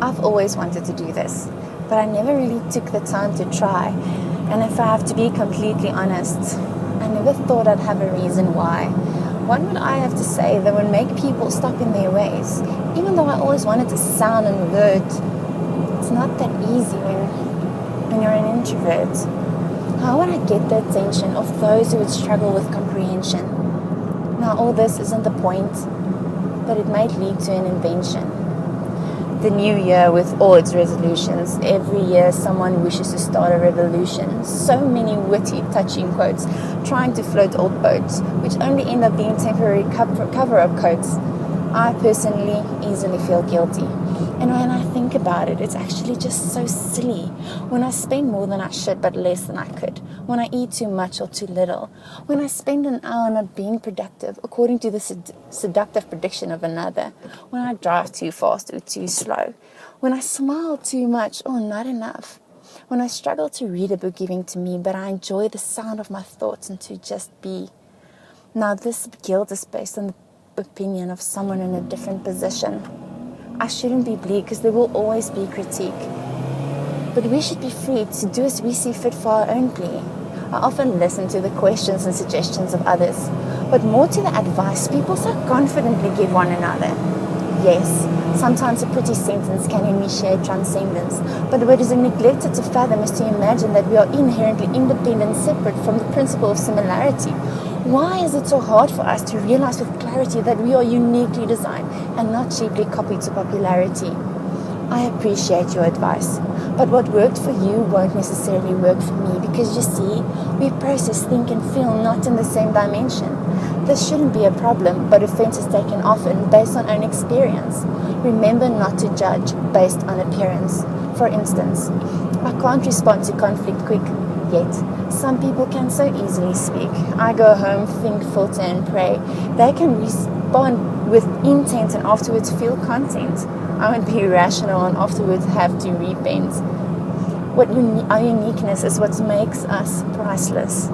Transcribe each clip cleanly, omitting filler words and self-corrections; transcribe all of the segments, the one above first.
I've always wanted to do this, but I never really took the time to try. And if I have to be completely honest, I never thought I'd have a reason why. What would I have to say that would make people stop in their ways? Even though I always wanted to sound and alert, it's not that easy when you're an introvert. How would I get the attention of those who would struggle with comprehension? Now, all this isn't the point, but it might lead to an invention. The new year with all its resolutions. Every year someone wishes to start a revolution. So many witty, touching quotes trying to float old boats, which only end up being temporary cover-up coats. I personally easily feel guilty. And when I think about it, it's actually just so silly. When I spend more than I should but less than I could. When I eat too much or too little. When I spend an hour not being productive according to the seductive prediction of another. When I drive too fast or too slow. When I smile too much or not enough. When I struggle to read a book given to me but I enjoy the sound of my thoughts and to just be. Now this guilt is based on the opinion of someone in a different position. I shouldn't be bleak because there will always be critique. But we should be free to do as we see fit for our own plea. I often listen to the questions and suggestions of others, but more to the advice people so confidently give one another. Yes, sometimes a pretty sentence can initiate transcendence, but what is neglected to fathom is to imagine that we are inherently independent, separate from the principle of similarity. Why is it so hard for us to realize with clarity that we are uniquely designed and not cheaply copied to popularity? I appreciate your advice, but what worked for you won't necessarily work for me because you see, we process, think and feel not in the same dimension. This shouldn't be a problem, but offense is taken often based on own experience. Remember not to judge based on appearance. For instance, I can't respond to conflict quick. Yet, some people can so easily speak. I go home, think, filter and pray. They can respond with intent and afterwards feel content. I would be irrational and afterwards have to repent. Our uniqueness is what makes us priceless.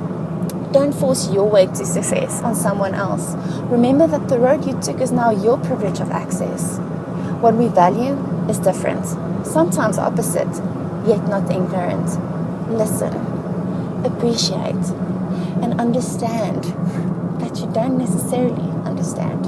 Don't force your way to success on someone else. Remember that the road you took is now your privilege of access. What we value is different, sometimes opposite, yet not ignorant. Listen. Appreciate and understand that you don't necessarily understand.